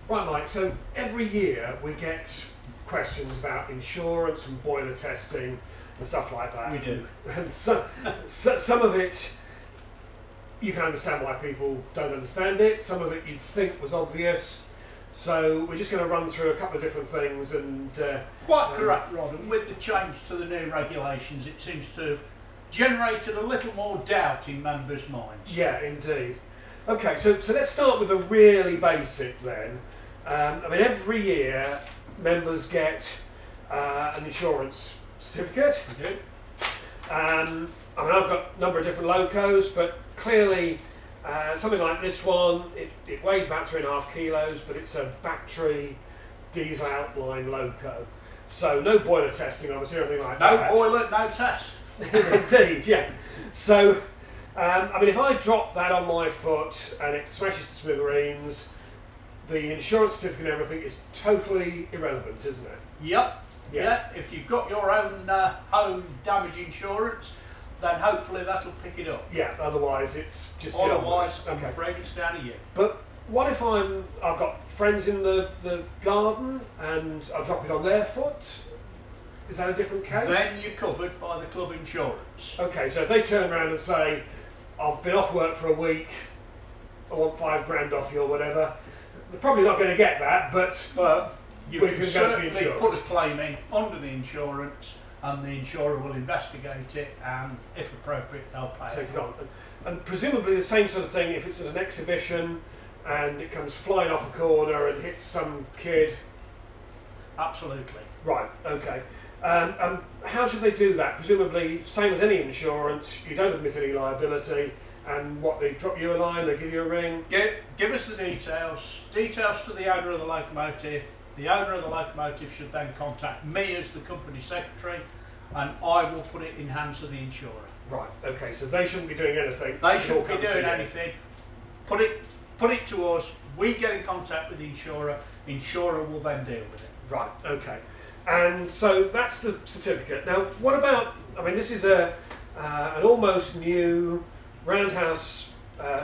Right, Mike, so every year we get questions about insurance and boiler testing and stuff like that. We do. And some of it, you can understand why people don't understand it. Some of it you'd think was obvious. So we're just going to run through a couple of different things and... Quite correct, Rod, and with the change to the new regulations, it seems to have generated a little more doubt in members' minds. Yeah, indeed. Okay, so let's start with the really basic then. I mean, every year members get an insurance certificate. We do. I mean, I've got a number of different locos, but clearly something like this one, it weighs about 3.5 kilos, but it's a battery diesel outline loco. So no boiler testing, obviously, or anything like that. No boiler, no test. Indeed, yeah. So, I mean, if I drop that on my foot and it smashes to smithereens, the insurance certificate and everything is totally irrelevant, isn't it? Yep. Yeah. If you've got your own home damage insurance, then hopefully that'll pick it up. Yeah. Otherwise, it's just. Otherwise, I'm afraid it's down to you. But what if I've got friends in the garden and I drop it on their foot? Is that a different case? Then you're covered by the club insurance. Okay, so if they turn around and say, I've been off work for a week, I want £5 off you or whatever, they're probably not going to get that, but you we can go to the certainly insurance. put a claim in under the insurance, and the insurer will investigate it, and if appropriate, they'll pay Take it on. And presumably the same sort of thing if it's at an exhibition and it comes flying off a corner and hits some kid. Absolutely. Right, okay. How should they do that? Presumably, same as any insurance, you don't admit any liability, and what, they drop you a line, they give you a ring? Give us the details to the owner of the locomotive. The owner of the locomotive should then contact me as the company secretary, and I will put it in hands of the insurer. Right, okay, so they shouldn't be doing anything. They shouldn't be doing anything. Put it to us, we get in contact with the insurer will then deal with it. Right, okay. And so that's the certificate. Now, what about, I mean, this is an almost new roundhouse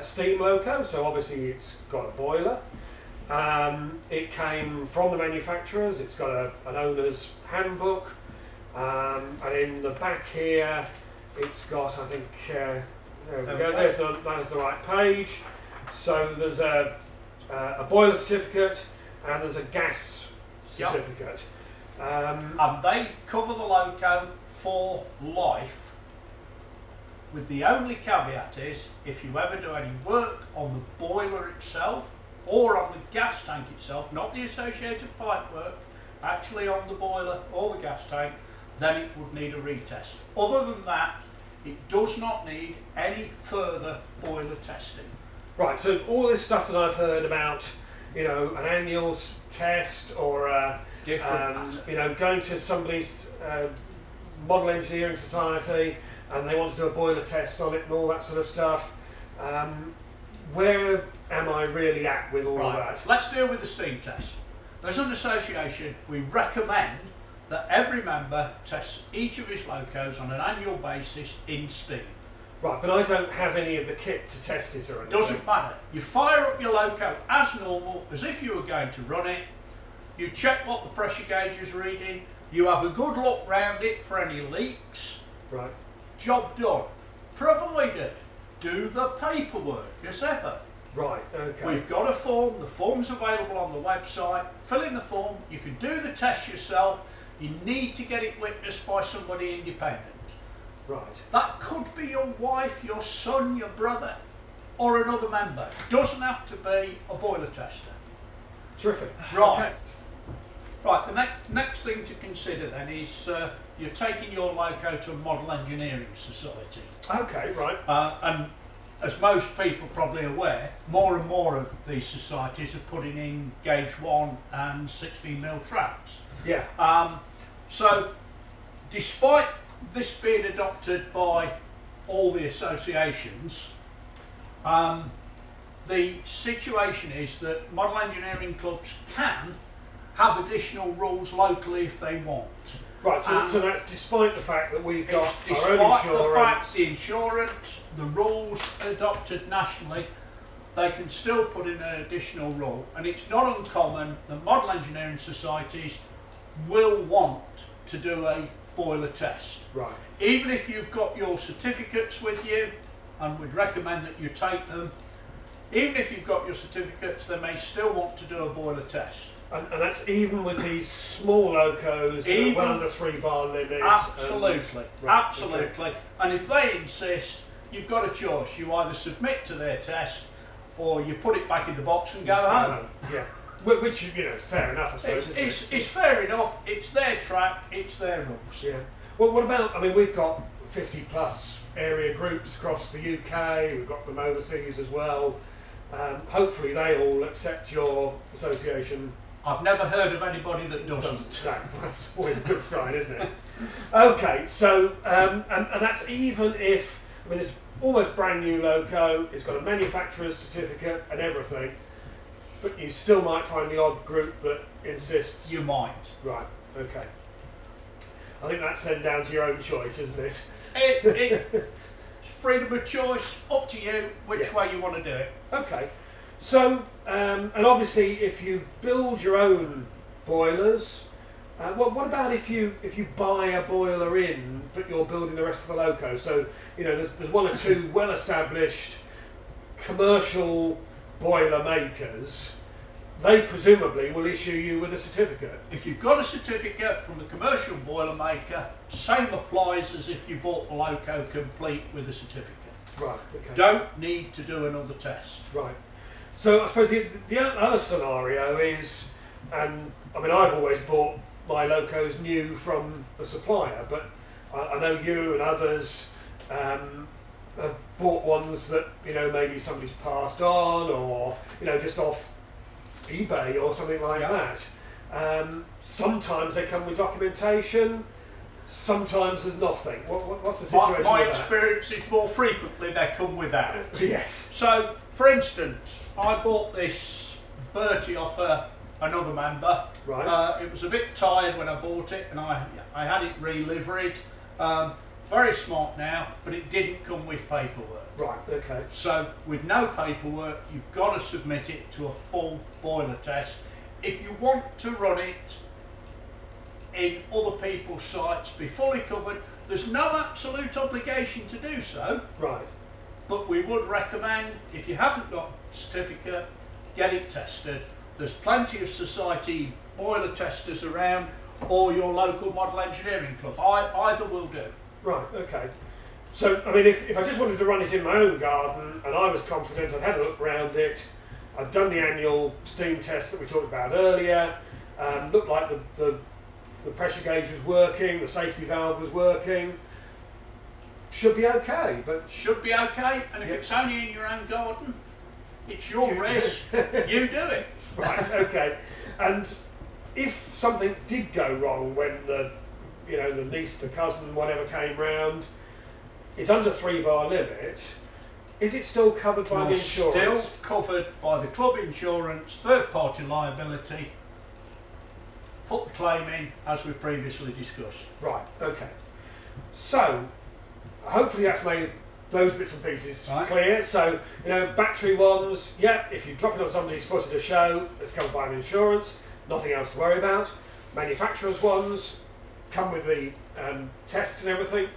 steam loco, so obviously it's got a boiler. It came from the manufacturers, it's got an owner's handbook, and in the back here it's got, I think, there we go, there's the right page. So there's a boiler certificate and there's a gas certificate. And they cover the loco for life, with the only caveat is if you ever do any work on the boiler itself or on the gas tank itself, not the associated pipe work, actually on the boiler or the gas tank, then it would need a retest. Other than that, it does not need any further boiler testing. Right, so all this stuff that I've heard about, you know, an annual test or you know, going to somebody's model engineering society and they want to do a boiler test on it and all that sort of stuff, where am I really at with all of that? Let's deal with the steam test. As an association, we recommend that every member tests each of his locos on an annual basis in steam. Right, but I don't have any of the kit to test it or anything. Doesn't matter. You fire up your loco as normal, as if you were going to run it. You check what the pressure gauge is reading. You have a good look round it for any leaks. Right. Job done. Provided, do the paperwork as ever. Right, okay. We've got a form, the form's available on the website. Fill in the form, you can do the test yourself. You need to get it witnessed by somebody independent. Right. That could be your wife, your son, your brother, or another member. Doesn't have to be a boiler tester. Terrific. Right. Okay. Right, the next thing to consider then is you're taking your loco to a model engineering society. Okay, right. And as most people probably are aware, more and more of these societies are putting in gauge 1 and 16mm tracks. Yeah. So despite this being adopted by all the associations, the situation is that model engineering clubs can have additional rules locally if they want. Right, so that's despite the fact that we've got our own despite insurance. the fact the insurance, the rules adopted nationally they can still put in an additional rule, and it's not uncommon that model engineering societies will want to do a boiler test. Right. Even if you've got your certificates with you, and we'd recommend that you take them, even if you've got your certificates, they may still want to do a boiler test. And that's even with these small locos, that well under 3 bar limit. Absolutely, right, absolutely. Okay. And if they insist, you've got a choice. You either submit to their test, or you put it back in the box and go home. Yeah, which is fair enough, I suppose. It's fair enough. It's their track. It's their rules. Yeah. Well, what about? I mean, we've got 50+ area groups across the UK. We've got them overseas as well. Hopefully, they all accept your association. I've never heard of anybody that doesn't. No, that's always a good sign, isn't it? Okay, so and that's even if, I mean, it's almost brand new loco, it's got a manufacturer's certificate and everything, but you still might find the odd group that insists. You might. Right, okay. I think that's then down to your own choice, isn't it? It's freedom of choice, up to you which way you want to do it. Okay. So, and obviously, if you build your own boilers, what about if you buy a boiler in, but you're building the rest of the loco? So, there's one or two well-established commercial boiler makers. They presumably will issue you with a certificate. If you've got a certificate from the commercial boiler maker, same applies as if you bought the loco complete with a certificate. Right. Okay. Don't need to do another test. Right. So I suppose the other scenario is, and I mean, I've always bought my locos new from a supplier, but I know you and others have bought ones that maybe somebody's passed on, or just off eBay or something like that. Sometimes they come with documentation. Sometimes there's nothing. What's the situation? My with experience is more frequently they come without. Yes. So, for instance, I bought this Bertie off another member. Right. It was a bit tired when I bought it, and I had it re-liveried. Very smart now, but it didn't come with paperwork. Right. Okay. So, with no paperwork, you've got to submit it to a full boiler test. If you want to run it in other people's sites, be fully covered, there's no absolute obligation to do so. Right. But we would recommend, if you haven't got a certificate, get it tested. There's plenty of society boiler testers around, or your local model engineering club. Either will do. Right, okay. So, I mean, if I just wanted to run it in my own garden and I was confident, I'd had a look around it, I'd done the annual steam test that we talked about earlier, looked like the pressure gauge was working, the safety valve was working, should be okay. But should be okay, and if it's only in your own garden, it's your risk, you do it. Right, okay. And if something did go wrong when the niece, the cousin, whatever came round, it's under 3 bar limit, is it still covered by the insurance? Still covered by the club insurance, third party liability. Put the claim in as we previously discussed. Right, okay. So, hopefully that's made those bits and pieces clear. So, battery ones, if you drop it on somebody's foot at a show, it's covered by an insurance, nothing else to worry about. Manufacturers' ones come with the test and everything,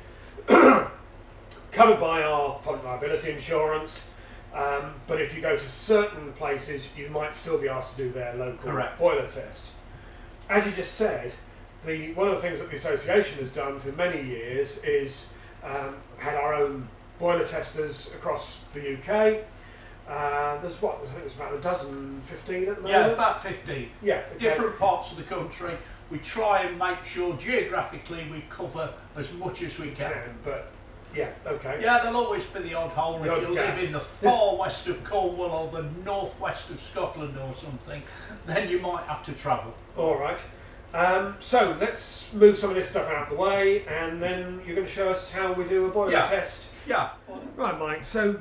covered by our public liability insurance. But if you go to certain places, you might still be asked to do their local boiler test. As you just said, one of the things that the association has done for many years is had our own boiler testers across the UK. I think there's about a dozen, 15 at the moment. Yeah, about 15. Yeah, okay. Different parts of the country. We try and make sure geographically we cover as much as we can. But yeah, okay. Yeah, there'll always be the odd hole if you live in the far west of Cornwall or the northwest of Scotland or something, then you might have to travel. All right. So let's move some of this stuff out of the way, and then you're going to show us how we do a boiler test. Yeah. Right, Mike. So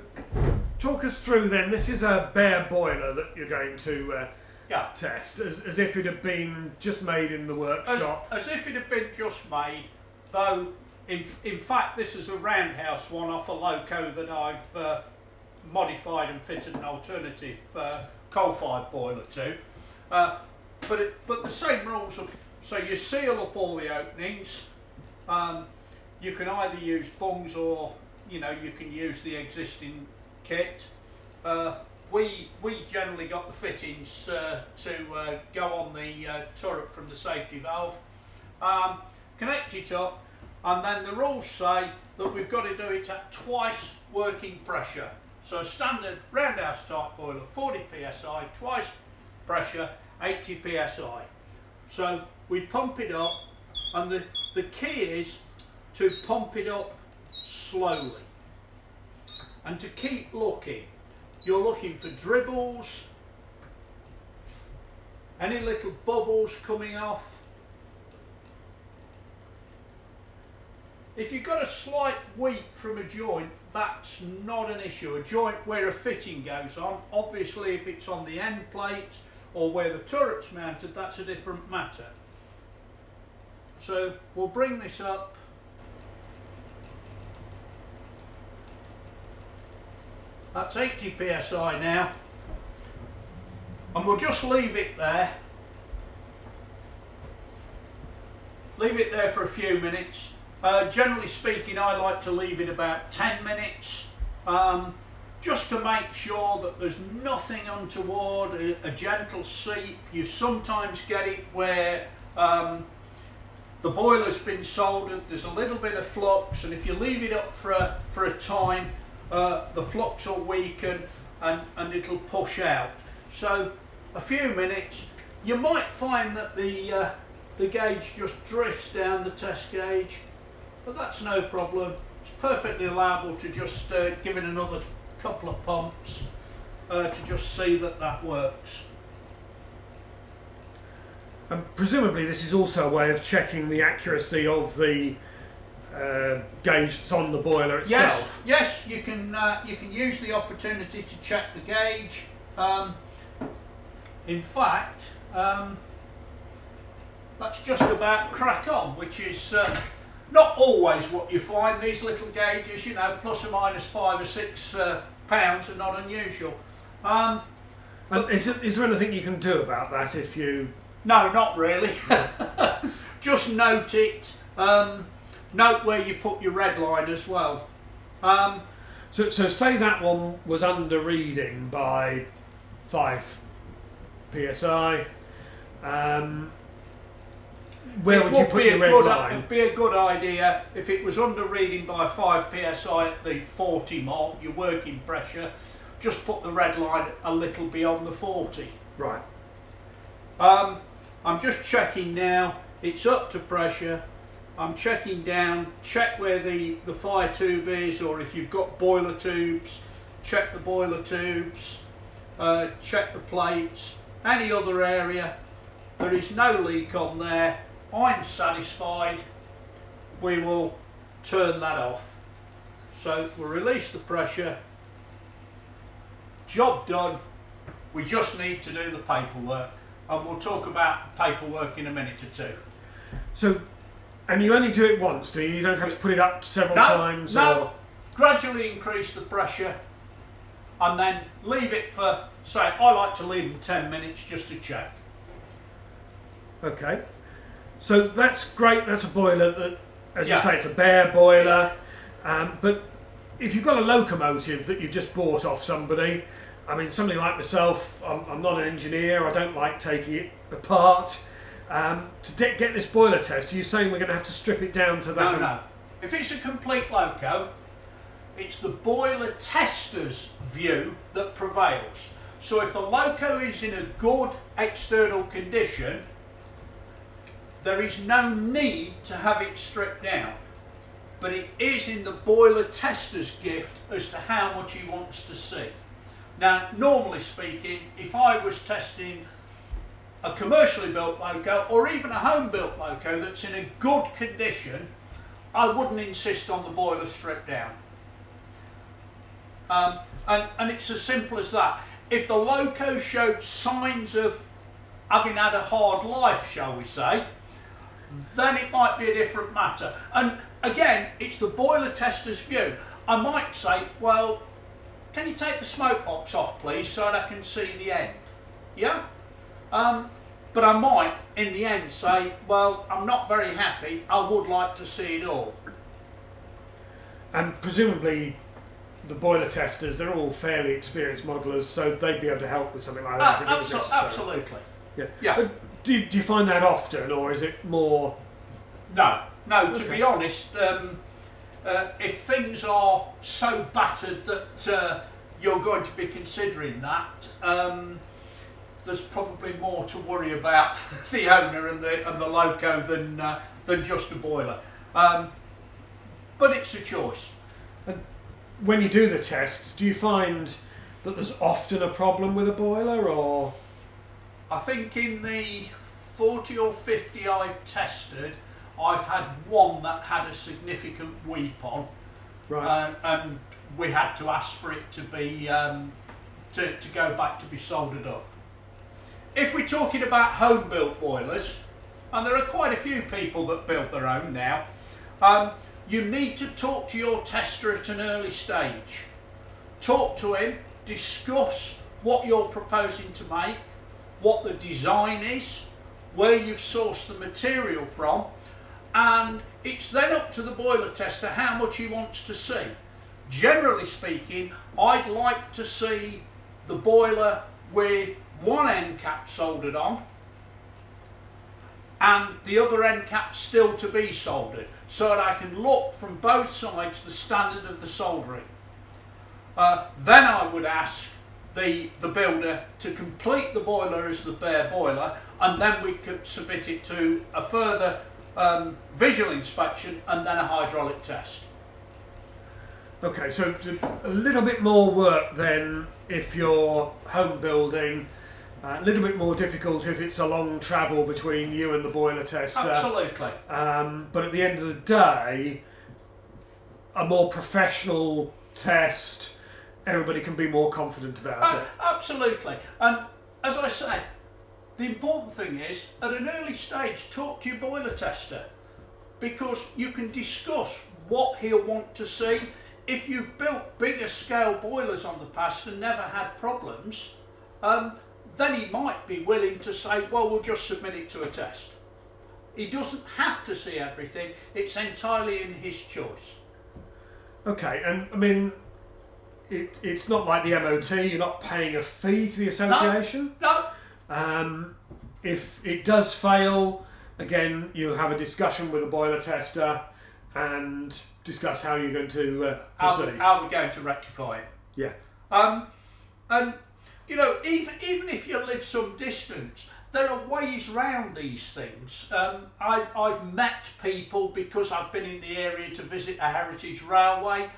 talk us through then. This is a bare boiler that you're going to test, as if it had been just made in the workshop. As if it had been just made, though in fact this is a roundhouse one off a loco that I've modified and fitted an alternative coal-fired boiler to. But the same rules apply. So you seal up all the openings. You can either use bungs or you can use the existing kit. We generally got the fittings to go on the turret from the safety valve. Connect it up, and then the rules say that we've got to do it at twice working pressure. So a standard roundhouse type boiler, 40 psi, twice pressure, 80 psi. So we pump it up, and the key is to pump it up slowly and to keep looking. You're looking for dribbles, any little bubbles coming off. If you've got a slight weep from a joint, that's not an issue. A joint where a fitting goes on, obviously if it's on the end plates or where the turret's mounted, that's a different matter. So we'll bring this up. That's 80 psi now, and we'll just leave it there. Leave it there for a few minutes. Generally speaking, I like to leave it about 10 minutes, just to make sure that there's nothing untoward, a gentle seep. You sometimes get it where the boiler's been soldered, there's a little bit of flux, and if you leave it up for a time, the flux will weaken and it'll push out. So a few minutes, you might find that the gauge just drifts down the test gauge, but that's no problem. It's perfectly allowable to just give it another couple of pumps to just see that that works. And presumably this is also a way of checking the accuracy of the gauge that's on the boiler itself. Yes, you can use the opportunity to check the gauge. In fact, that's just about crack on, which is not always what you find. These little gauges, plus or minus 5 or 6 pounds, are not unusual. And is there anything you can do about that if you... No, not really. Just note it. Note where you put your red line as well. So say that one was under reading by 5 psi. Where would you put your red line? It would be a good idea if it was under reading by 5 psi at the 40 mark, your working pressure, just put the red line a little beyond the 40. Right. I'm just checking now, it's up to pressure. I'm checking down, check where the fire tube is, or if you've got boiler tubes, check the boiler tubes, check the plates, any other area. There is no leak on there. I'm satisfied. We will turn that off. So we'll release the pressure. Job done. We just need to do the paperwork, and we'll talk about paperwork in a minute or two. So, and you only do it once, do you? You don't have to put it up several times? No, or... gradually increase the pressure and then leave it for, say, I like to leave them 10 minutes just to check. Okay, so that's great. That's a boiler that, as you say, it's a bare boiler. But if you've got a locomotive that you've just bought off somebody, I mean, somebody like myself, I'm not an engineer, I don't like taking it apart. To get this boiler test, are you saying we're going to have to strip it down to that? No. If it's a complete loco, it's the boiler tester's view that prevails. So if the loco is in a good external condition, there is no need to have it stripped down. But it is in the boiler tester's gift as to how much he wants to see. Now, normally speaking, if I was testing a commercially built loco or even a home built loco that's in a good condition, I wouldn't insist on the boiler stripped down. And it's as simple as that. If the loco showed signs of having had a hard life, shall we say, then it might be a different matter. And again, it's the boiler tester's view. I might say, well, can you take the smoke box off please so that I can see the end? Yeah? But I might in the end say, well, I'm not very happy, I would like to see it all. And presumably the boiler testers, they're all fairly experienced modellers, so they'd be able to help with something like that if it was necessary. Absolutely. Yeah. Yeah. But do you find that often, or is it more... No, Okay. to be honest, if things are so battered that you're going to be considering that, there's probably more to worry about the owner and the loco than just a boiler. But it's a choice. And when you do the tests, do you find that there's often a problem with a boiler, or...? I think in the 40 or 50 I've tested, I've had one that had a significant weep on, Right. and we had to ask for it to be to go back to be soldered up. If we're talking about home built boilers, and there are quite a few people that build their own now, you need to talk to your tester at an early stage. Talk to him, discuss what you're proposing to make, what the design is, where you've sourced the material from, and it's then up to the boiler tester how much he wants to see. Generally speaking, I'd like to see the boiler with one end cap soldered on and the other end cap still to be soldered, so that I can look from both sides the standard of the soldering. Then I would ask the builder to complete the boiler as the bare boiler, and then we could submit it to a further visual inspection and then a hydraulic test. Okay, so a little bit more work then if you're home building, a little bit more difficult if it's a long travel between you and the boiler tester. Absolutely. But at the end of the day, a more professional test, everybody can be more confident about it. Absolutely. And as I said, the important thing is, at an early stage, talk to your boiler tester, because you can discuss what he'll want to see. If you've built bigger scale boilers on the past and never had problems, then he might be willing to say, well, we'll just submit it to a test. He doesn't have to see everything, it's entirely in his choice. Okay, and I mean, it's not like the MOT, you're not paying a fee to the association? No. If it does fail, again, you'll have a discussion with the boiler tester and discuss how you're going to proceed. How we're going to rectify it. Yeah. And you know, even if you live some distance, there are ways round these things. I've met people because I've been in the area to visit a heritage railway.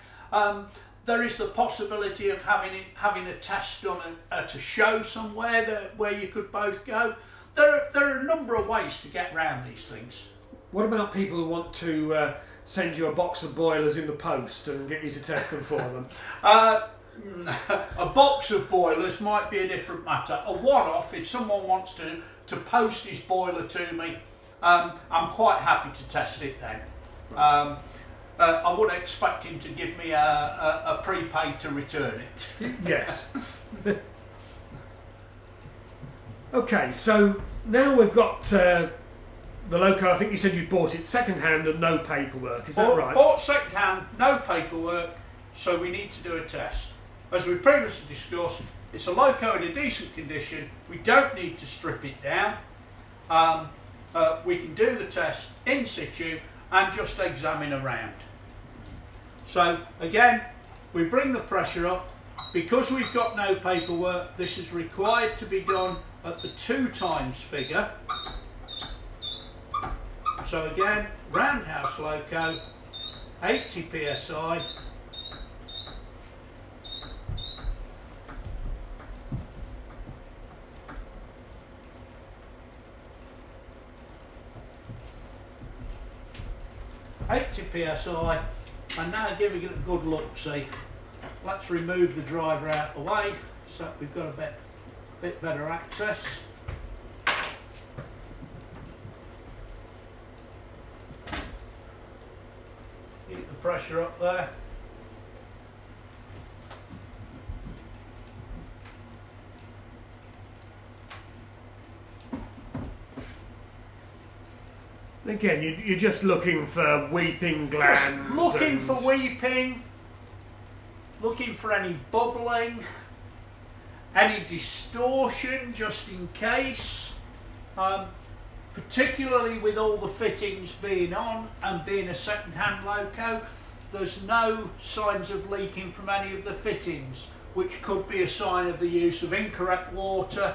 There is the possibility of having a test done at a show somewhere where you could both go. There are a number of ways to get round these things. What about people who want to send you a box of boilers in the post and get you to test them for them? A box of boilers might be a different matter. A one-off, if someone wants to post his boiler to me, I'm quite happy to test it then. I would expect him to give me a prepaid to return it. Yes. Okay, so now we've got the loco. I think you said you bought it second hand and no paperwork, is that right? Bought second hand, no paperwork, so we need to do a test. As we previously discussed, it's a loco in a decent condition. We don't need to strip it down. We can do the test in situ and just examine around. So again, we bring the pressure up. Because we've got no paperwork, this is required to be done at the 2 times figure. So again, roundhouse loco, 80 psi. PSI, and now giving it a good look. See, let's remove the driver out the way so we've got a bit better access. Keep the pressure up there. Again, you're just looking for weeping glands. Just looking for weeping, looking for any bubbling, any distortion just in case. Particularly with all the fittings being on and being a second-hand loco, there's no signs of leaking from any of the fittings, which could be a sign of the use of incorrect water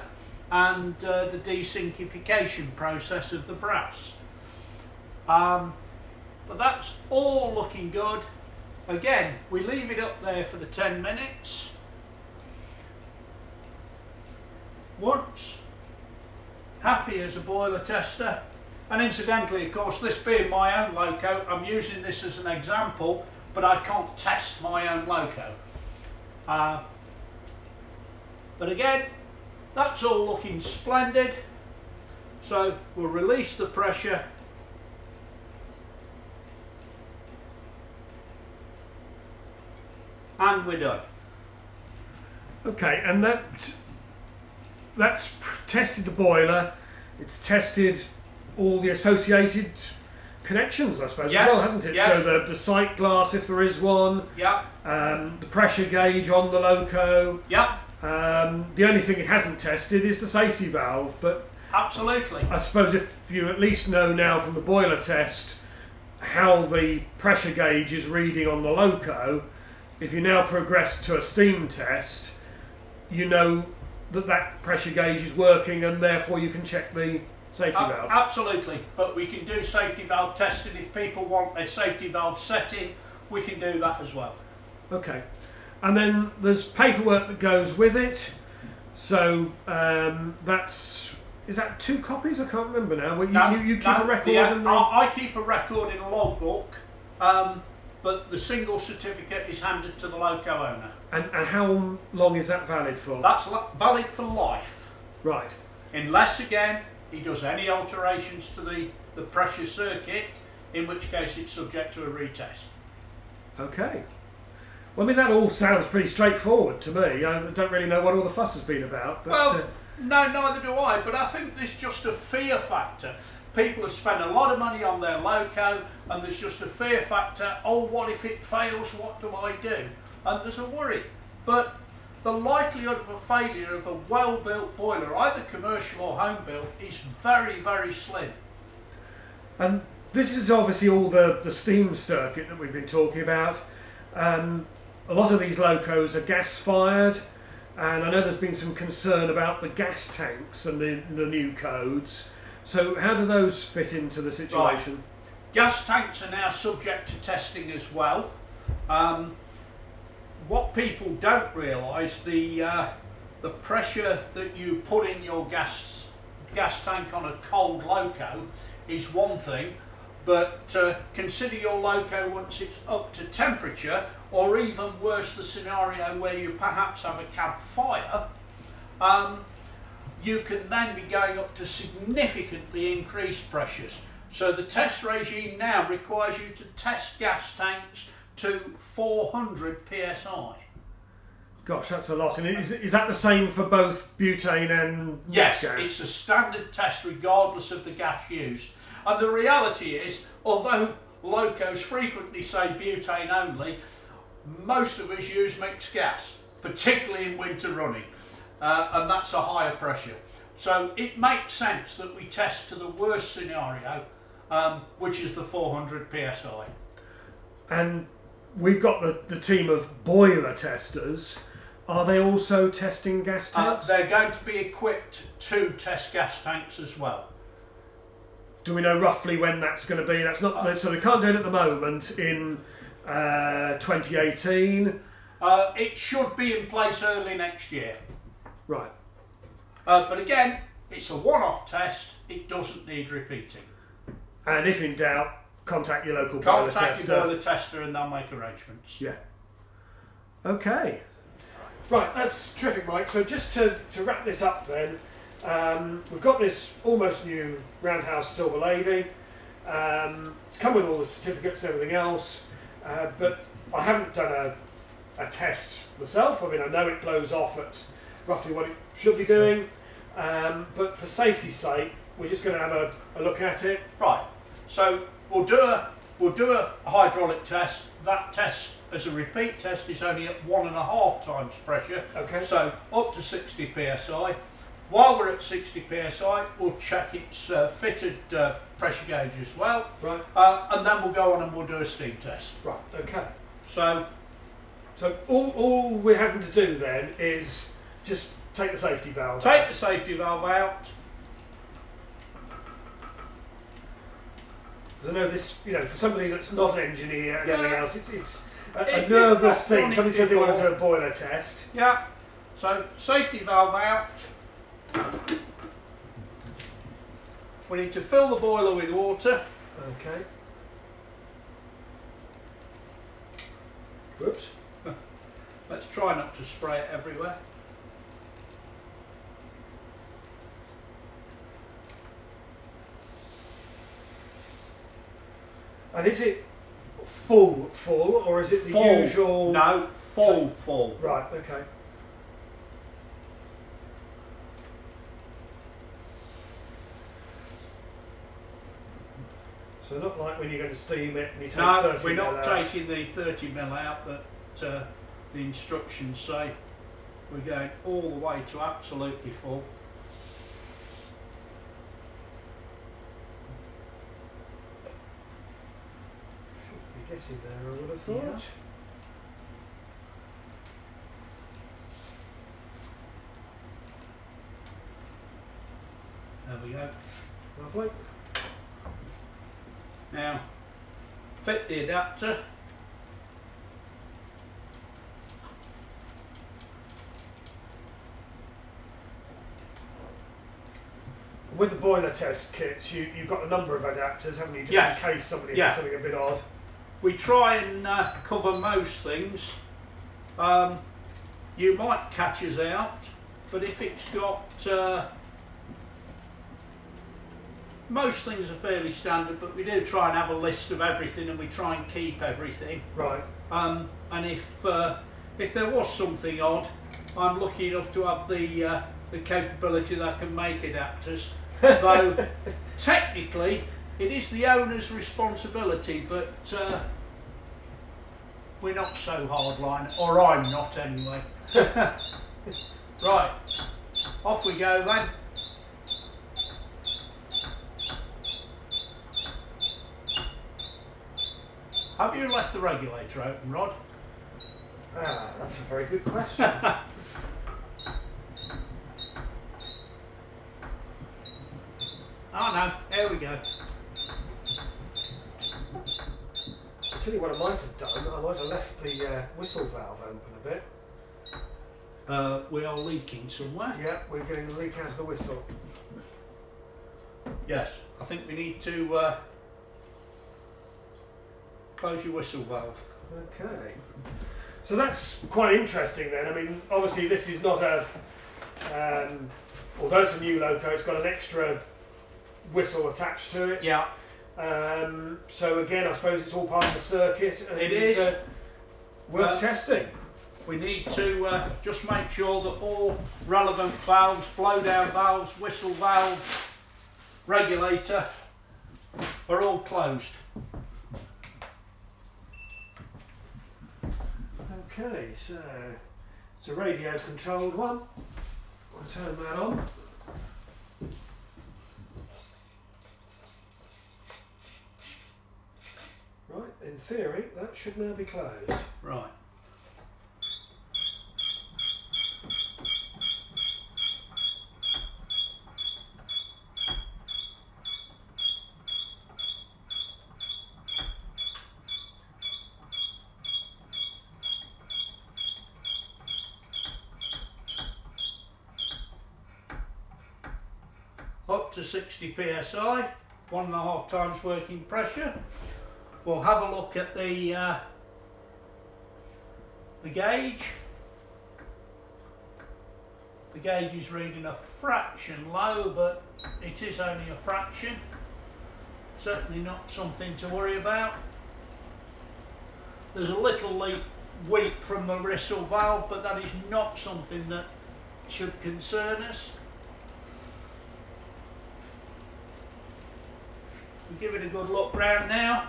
and the desinkification process of the brass. But that's all looking good. Again, we leave it up there for the 10 minutes. Once happy as a boiler tester, and incidentally, of course, this being my own loco, I'm using this as an example, but I can't test my own loco. But again, that's all looking splendid. So we'll release the pressure. And we're done. Okay, and that's tested the boiler. It's tested all the associated connections, I suppose, yes, as well, hasn't it? yes. So the sight glass, if there is one. Yeah. The pressure gauge on the loco. Yeah. The only thing it hasn't tested is the safety valve, but absolutely. I suppose if you at least know now from the boiler test how the pressure gauge is reading on the loco, if you now progress to a steam test, you know that pressure gauge is working, and therefore you can check the safety valve. Absolutely, but we can do safety valve testing. If people want a safety valve setting, we can do that as well. Okay, and then there's paperwork that goes with it. So is that 2 copies? I can't remember now. You keep a record. I keep a record in a logbook, but the single certificate is handed to the loco owner. And how long is that valid for? That's valid for life. Right. Unless, again, he does any alterations to the pressure circuit, in which case it's subject to a retest. Okay. Well, I mean, that all sounds pretty straightforward to me. I don't really know what all the fuss has been about. But, well, no, neither do I, but I think there's just a fear factor. People have spent a lot of money on their loco, and there's just a fear factor. Oh, what if it fails? What do I do? And there's a worry. But the likelihood of a failure of a well-built boiler, either commercial or home-built, is very, very slim. And this is obviously all the steam circuit that we've been talking about. A lot of these locos are gas-fired, and I know there's been some concern about the gas tanks and the new codes. So how do those fit into the situation? Right. Gas tanks are now subject to testing as well. What people don't realise, the pressure that you put in your gas tank on a cold loco is one thing, but consider your loco once it's up to temperature, or even worse, the scenario where you perhaps have a cab fire. You can then be going up to significantly increased pressures. So the test regime now requires you to test gas tanks to 400 psi. Gosh, that's a lot. And is that the same for both butane and yes, gas? It's a standard test regardless of the gas used. And the reality is, although locos frequently say butane only, most of us use mixed gas, particularly in winter running, and that's a higher pressure. So it makes sense that we test to the worst scenario, which is the 400 psi. And we've got the team of boiler testers. Are they also testing gas tanks? They're going to be equipped to test gas tanks as well. Do we know roughly when that's going to be? That's not so they can't do it at the moment in 2018. It should be in place early next year. Right. But again, it's a one-off test. It doesn't need repeating. And if in doubt, contact your local boiler tester. Contact your boiler tester and they'll make arrangements. Yeah. Okay. Right, that's terrific, Mike. So just to wrap this up then, we've got this almost new Roundhouse Silver Lady. It's come with all the certificates and everything else, but I haven't done a test myself. I mean, I know it blows off at roughly what it should be doing, but for safety's sake, we're just going to have a look at it. Right. So we'll do a hydraulic test. That test, as a repeat test, is only at 1.5 times pressure. Okay. So up to 60 psi. While we're at 60 psi, we'll check its fitted pressure gauge as well. Right. And then we'll go on and we'll do a steam test. Right. Okay. So all we're having to do then is just take the safety valve. Take the safety valve out. Because I know this, you know, for somebody that's not an engineer and everything else, it's a If nervous you've thing. not Somebody done says it they want to do a before. boiler test. Yeah. So safety valve out. We need to fill the boiler with water. Okay. Whoops. Let's try not to spray it everywhere. And is it full, or is it the Full. usual? No, full. Right. Okay. So not like when you're going to steam it and you take No, 30 we're not mil out. taking the 30 mil out that the instructions say. We're going all the way to absolutely full. Should be getting there, I would have thought. Yeah. There we go. Lovely. Now, fit the adapter. With the boiler test kits, you've got a number of adapters, haven't you? Just Yeah. in case somebody Yeah. has something a bit odd. We try and cover most things. You might catch us out, but if it's got most things are fairly standard, but we do try and have a list of everything, and we try and keep everything. Right. And if there was something odd, I'm lucky enough to have the capability that I can make adapters. Though technically it is the owner's responsibility, but we're not so hardline, or I'm not anyway. Right, off we go then. Have you left the regulator open, Rod? Ah, that's a very good question. Oh no, there we go. I'll tell you what I might have done. I might have left the whistle valve open a bit. We are leaking somewhere. Yeah, we're getting the leak out of the whistle. Yes, I think we need to close your whistle valve. Okay. So that's quite interesting then. I mean, obviously this is not a, although it's a new loco, it's got an extra whistle attached to it. Yeah. So again, I suppose it's all part of the circuit. And, It is. Worth testing. We need to just make sure that all relevant valves, blow down valves, whistle valves, regulator are all closed. Okay, so it's a radio controlled one. I'll turn that on. Right, in theory, that should now be closed. Right. Up to 60 psi, 1.5 times working pressure. We'll have a look at the gauge. The gauge is reading a fraction low, but it is only a fraction. Certainly not something to worry about. There's a little leak from the whistle valve, but that is not something that should concern us. we give it a good look round now.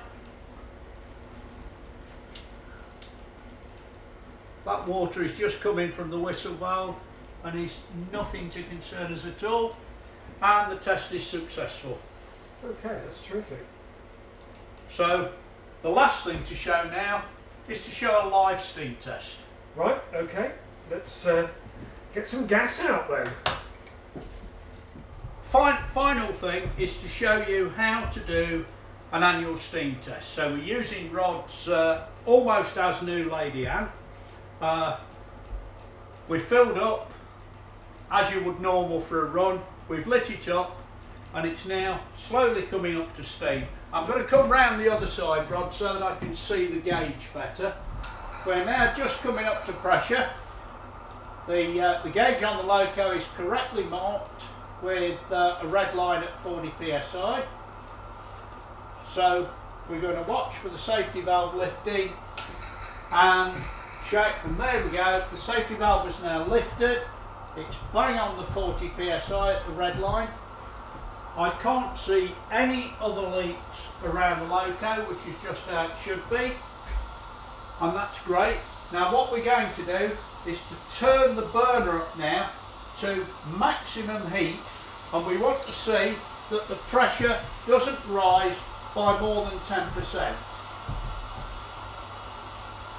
That water is just coming from the whistle valve and is nothing to concern us at all, and the test is successful. Okay, that's terrific. So the last thing to show now is to show a live steam test. Right, okay, let's get some gas out then. Final thing is to show you how to do an annual steam test. So we're using rods almost as new, Lady Anne. We filled up as you would normal for a run. We've lit it up and it's now slowly coming up to steam. I'm going to come round the other side, Rod, so that I can see the gauge better. We're now just coming up to pressure. The gauge on the loco is correctly marked with a red line at 40 psi. So we're going to watch for the safety valve lifting and check, and there we go, the safety valve is now lifted. It's bang on the 40 psi at the red line. I can't see any other leaks around the loco, which is just how it should be, and that's great. Now what we're going to do is to turn the burner up now to maximum heat, and we want to see that the pressure doesn't rise by more than 10%.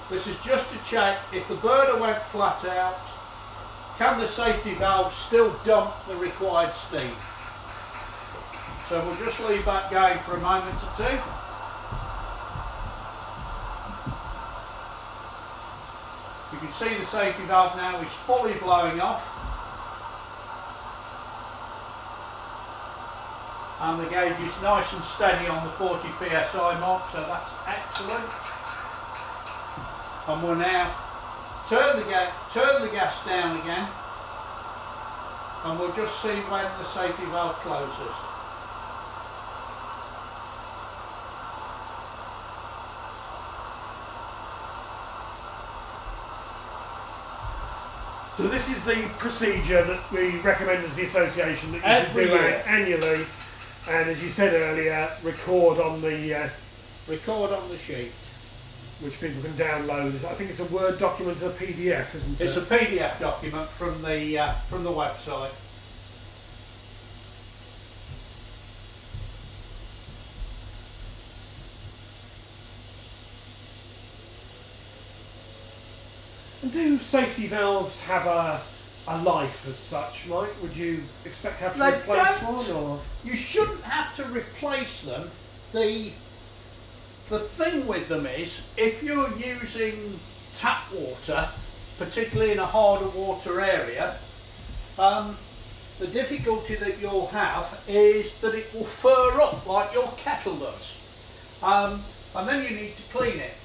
This is just to check if the burner went flat out, can the safety valve still dump the required steam? So we'll just leave that going for a moment or two. You can see the safety valve now is fully blowing off. And the gauge is nice and steady on the 40 psi mark, so that's excellent. And we'll now turn the gas down again, and we'll just see when the safety valve closes. So this is the procedure that we recommend as the association that you should do annually, and as you said earlier, record on the sheet, which people can download. I think it's a Word document, a PDF, isn't it? It's a PDF document from the website. And do safety valves have a life as such, Mike? Would you expect to have to replace one, or? You shouldn't have to replace them. The thing with them is, if you're using tap water, particularly in a harder water area, the difficulty that you'll have is that it will fur up like your kettle does, and then you need to clean it.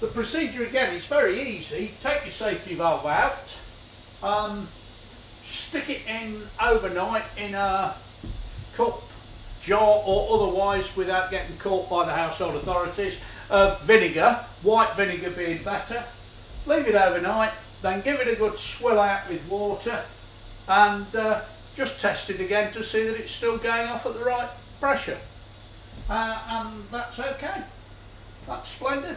The procedure again is very easy. Take your safety valve out, stick it in overnight in a cup, jar, or otherwise, without getting caught by the household authorities, of vinegar, white vinegar being better. Leave it overnight, then give it a good swill out with water, and just test it again to see that it's still going off at the right pressure. And that's okay. That's splendid.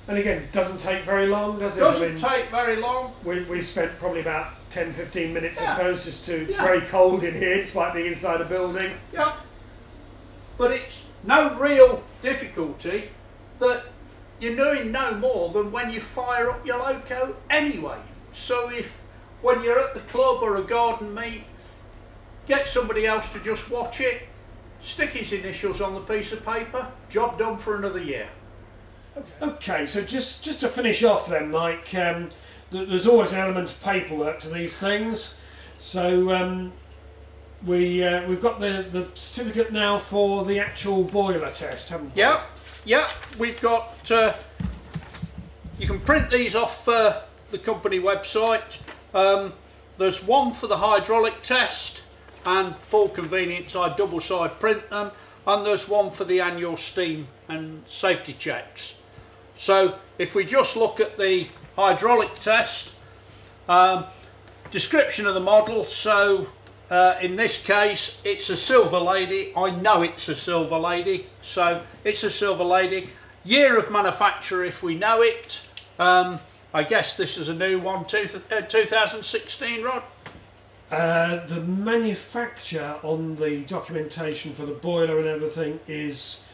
And again, doesn't take very long, does it? Doesn't take very long. We spent probably about 10-15 minutes, I suppose, just to... It's very cold in here, despite being inside a building. Yeah. But it's no real difficulty that you're doing no more than when you fire up your loco anyway. So if, when you're at the club or a garden meet, get somebody else to just watch it, stick his initials on the piece of paper, job done for another year. Okay, so just to finish off then, Mike, there's always an element of paperwork to these things. So we've got the certificate now for the actual boiler test, haven't we? Yeah, we've got, you can print these off the company website. There's one for the hydraulic test, and for convenience I double side print them, and there's one for the annual steam and safety checks. So if we just look at the hydraulic test, description of the model, so in this case, it's a Silver Lady. I know it's a Silver Lady, so it's a Silver Lady. Year of manufacture, if we know it. I guess this is a new one, 2016, Rod? The manufacture on the documentation for the boiler and everything is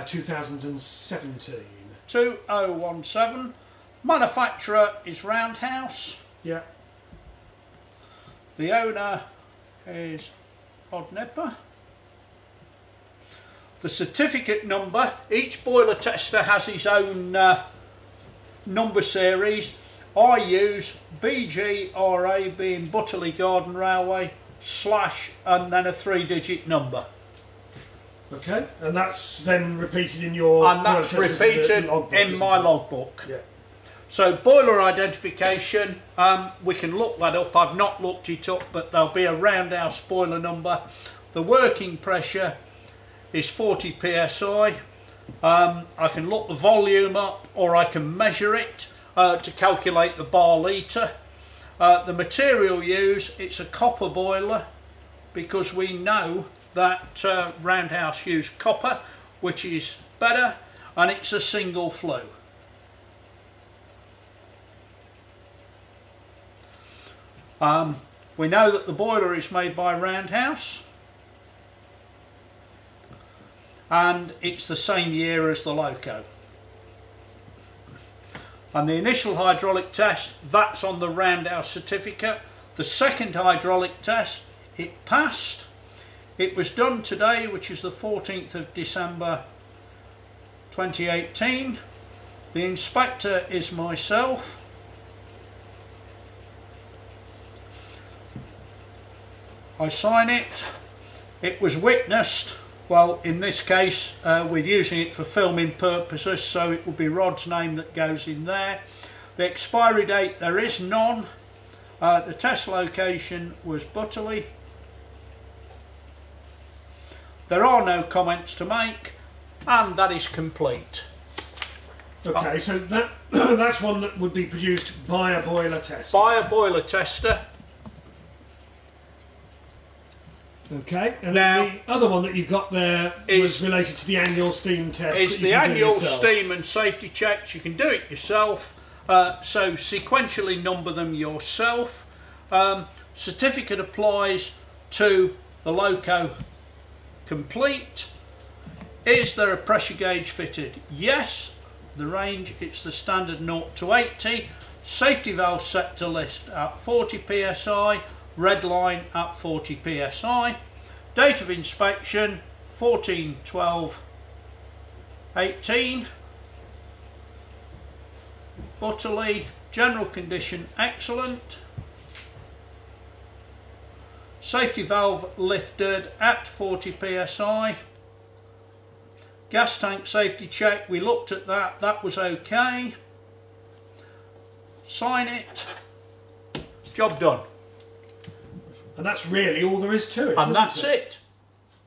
2017. 2017. Manufacturer is Roundhouse. Yeah. The owner is Rod Nipper. The certificate number, each boiler tester has his own number series. I use BGRA, being Butterley Garden Railway, / and then a 3-digit number. Okay, and that's then repeated in your... And that's repeated in my logbook. Yeah. So boiler identification, we can look that up. I've not looked it up, but there'll be a Roundhouse boiler number. The working pressure is 40 psi. I can look the volume up, or I can measure it to calculate the bar litre. The material used, it's a copper boiler, because we know that Roundhouse use copper, which is better, and it's a single flue. We know that the boiler is made by Roundhouse, and it's the same year as the loco. And the initial hydraulic test, that's on the Roundhouse certificate. The second hydraulic test, it passed. It was done today, which is the 14th of December 2018. The inspector is myself. I sign it. It was witnessed. Well, in this case, we're using it for filming purposes, so it will be Rod's name that goes in there. The expiry date, there is none. The test location was Butterley. There are no comments to make, and that is complete. Okay, so that's one that would be produced by a boiler tester. By a boiler tester. Okay, and now, then the other one that you've got there was related to the annual steam test. It's the annual steam and safety checks. You can do it yourself, so sequentially number them yourself. Certificate applies to the loco complete. Is there a pressure gauge fitted? Yes. The range, it's the standard 0 to 80. Safety valve set to list at 40 psi. Red line at 40 psi. Date of inspection 14/12/18. Butterley, general condition excellent. Safety valve lifted at 40 psi. Gas tank safety check, we looked at that, that was okay. Sign it. Job done. And that's really all there is to it, and that's it.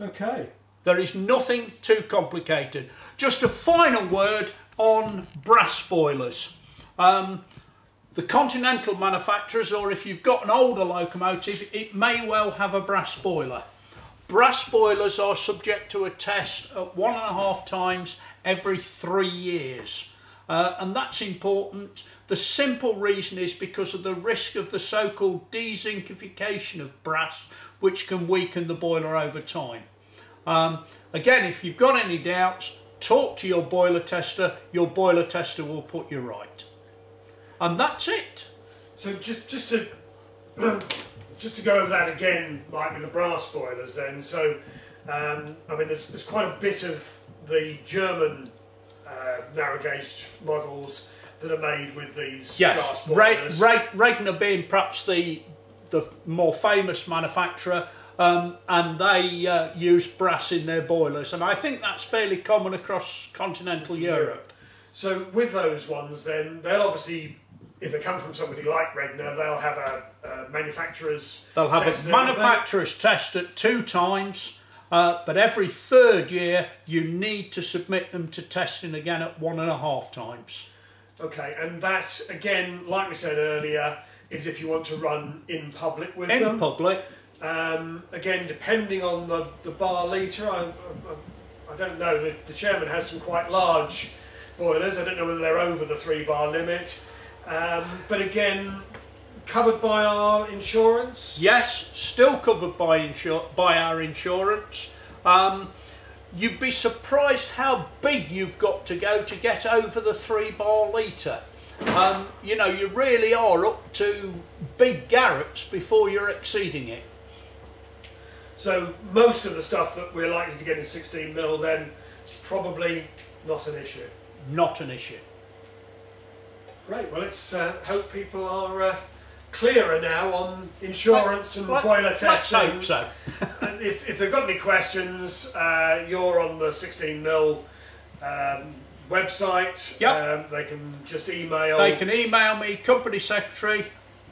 Okay. There is nothing too complicated. Just a final word on brass boilers. The continental manufacturers, or if you've got an older locomotive, it may well have a brass boiler. Brass boilers are subject to a test at 1.5 times every 3 years. And that's important. The simple reason is because of the risk of the so-called dezincification of brass, which can weaken the boiler over time. Again, if you've got any doubts, talk to your boiler tester. Your boiler tester will put you right. And that's it. So just to go over that again, like with the brass boilers then, so I mean there's quite a bit of the German narrow gauge models that are made with these brass boilers. Regner being perhaps the more famous manufacturer, and they use brass in their boilers, and I think that's fairly common across continental Europe. So with those ones then, they'll obviously, if they come from somebody like Regner, they'll have a manufacturer's They'll have a manufacturer's test at 2 times, but every 3rd year you need to submit them to testing again at 1.5 times. Okay, and that's, again, like we said earlier, is if you want to run in public with them. In public. Again, depending on the bar litre, I don't know. The chairman has some quite large boilers. I don't know whether they're over the 3 bar limit. But again, covered by our insurance? Yes, still covered by our insurance. You'd be surprised how big you've got to go to get over the 3 bar litre. You know, you really are up to big garrets before you're exceeding it. So most of the stuff that we're likely to get in 16mm then, probably not an issue. Not an issue. Great, well let's hope people are clearer now on insurance and boiler testing. Let's hope so. And if they've got any questions, you're on the 16mm website. Yep. They can just email. They can email me, company secretary,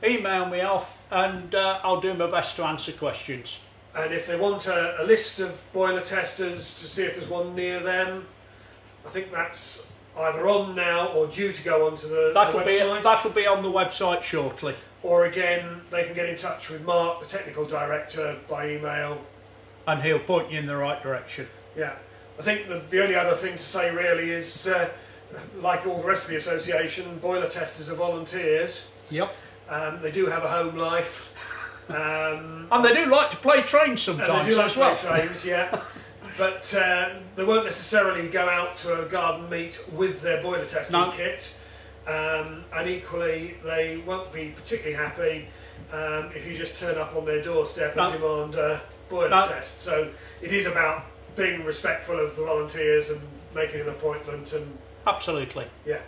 email me off, and I'll do my best to answer questions. And if they want a list of boiler testers to see if there's one near them, I think that's either on now or due to go onto the website. That'll be on the website shortly. Or again, they can get in touch with Mark, the technical director, by email. And he'll point you in the right direction. Yeah. I think the only other thing to say really is, like all the rest of the association, boiler testers are volunteers. Yep. They do have a home life. And they do like to play trains sometimes. And they do like as to well. play trains, yeah. But they won't necessarily go out to a garden meet with their boiler testing kit. And equally, they won't be particularly happy if you just turn up on their doorstep and demand a boiler test. So it is about being respectful of the volunteers and making an appointment. And absolutely. Yeah.